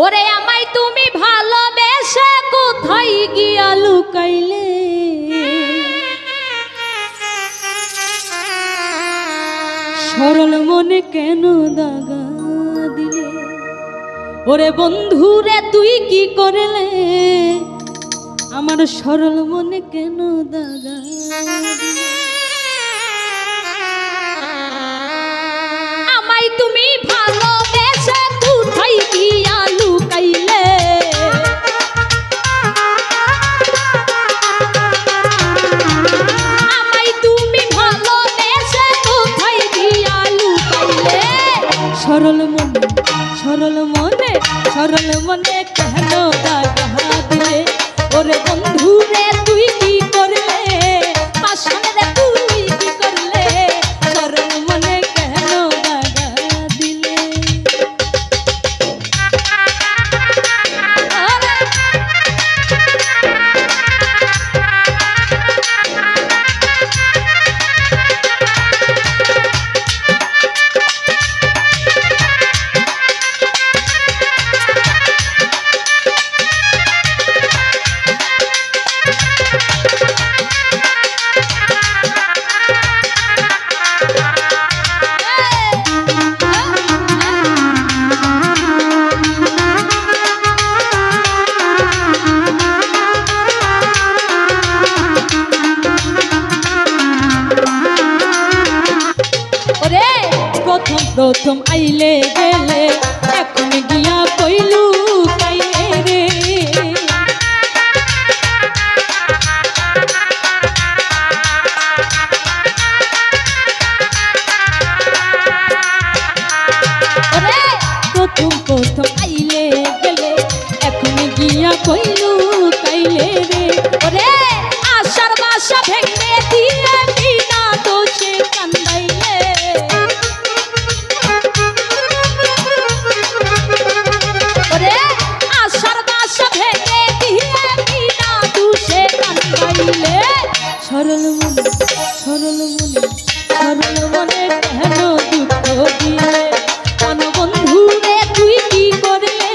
ওরে আমায় তুমি ভালোবেসে কোথায় গিয়া লুকাইলে, সরল মনে কেন দাগা দিলে। ওরে বন্ধুরে তুই কি করলে, আমার সরল মনে কেন দাগা দিলে। আমায় তুমি ভালোবেসে কোথায় গিয়া লুকাইলে, আমায় তুমি ভালোবেসে কোথায় গিয়া লুকাইলে। সরল মনে সরল মনে সরল মনে কেন দাগা দিলে। ওরে বন্ধুরে তুই কি করলে, পাশানে তুই কি করলে, সরল মনে কেন দাগা দিলে। প্রথম আইলে গেলে এখন গিয়া কইলু কাইলে রে। প্রথম আইলে গেলে এখন গিয়া কইলু কাইলে রে। ওরে আশার বাসা ভেঙে দিয়ে বিনা দোষে কান্দাইলে। সরল মনে সরল মনে সরল মনে কেন দুঃখ দিলে। কোন বন্ধুরে তুই কি করলে,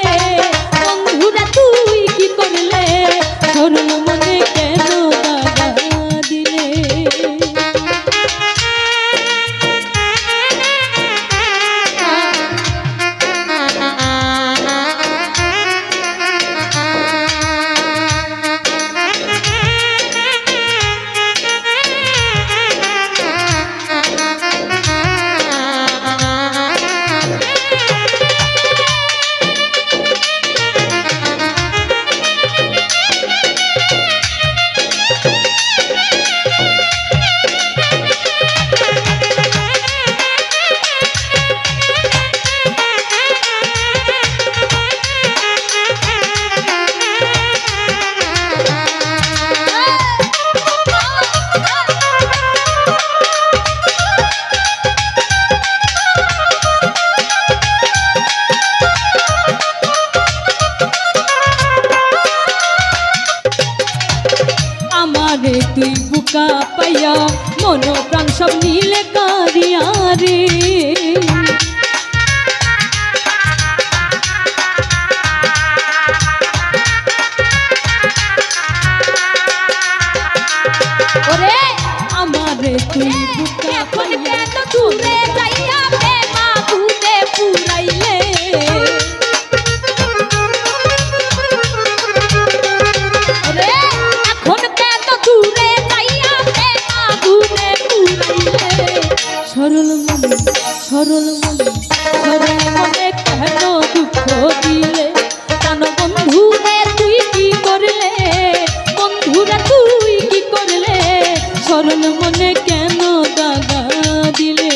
বন্ধুরে তুই কি করলে, সরল মনে কেন দাগা দিলে। তুই বুকা পাইয়া মন প্রাণ সব নীলে কারিয়া রে। ওরে আমারে তুই বুকা পাইয়া দূরে যাইয়া প্রেমা ভূতে পুরাইলে। সরল মনে সরল মনে সরল মনে কেন দুঃখ দিলে। কেন বন্ধুরে তুই কি করলে, বন্ধুরে তুই কি করলে, সরল মনে কেন দাগা দিলে।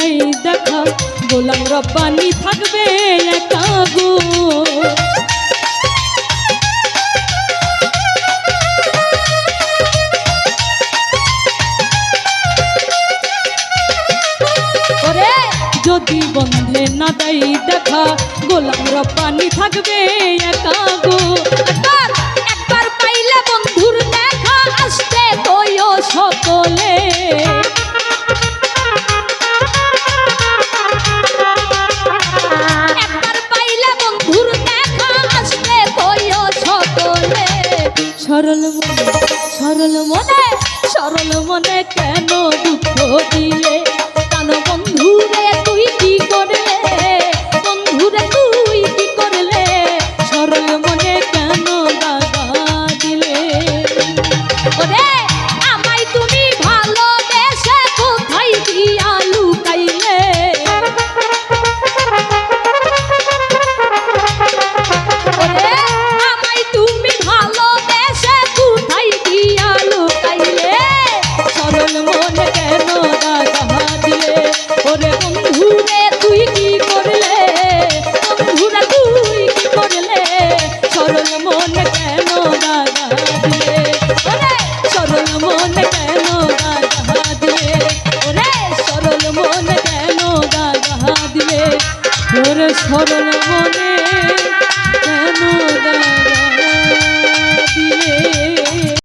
দেয় দেখা গোলাম রব্বানি থাকবে একা গো। ওরে যদি বন্ধে না দেয় দেখা গোলাম রব্বানি থাকবে একা গো। একবার একবার পাইলে বন্ধুর দেখা আসতে কইও সকলে। একবার পাইলে বন্ধুর দেখা আসতে কইও সকলে। সরল মনে সরল মনে সরল মনে কেন দুঃখ দিলে কানো বন্ধুরে তুই কি করলে বন্ধুরে তুই কি করলে সরল মনে কেন দাগা দিলে। ওরে আমায় তুমি ভালোবেসে কোথায় দিয়া লুকাইলে। ওরে আমায় তুমি ভালোবেসে কোথায় দিয়া লুকাইলে সরল মনে কেন দাগা দিলে। ওরে বন্ধুরে তুই কি করলে বন্ধুরা তুই কি করলে সরল মনে কেন দাগা দিলে। ওরে সরল মনে কেন দাগা দিলে। ওরে সরল মনে কেন দাগা দিলে। ওরে সরল মনে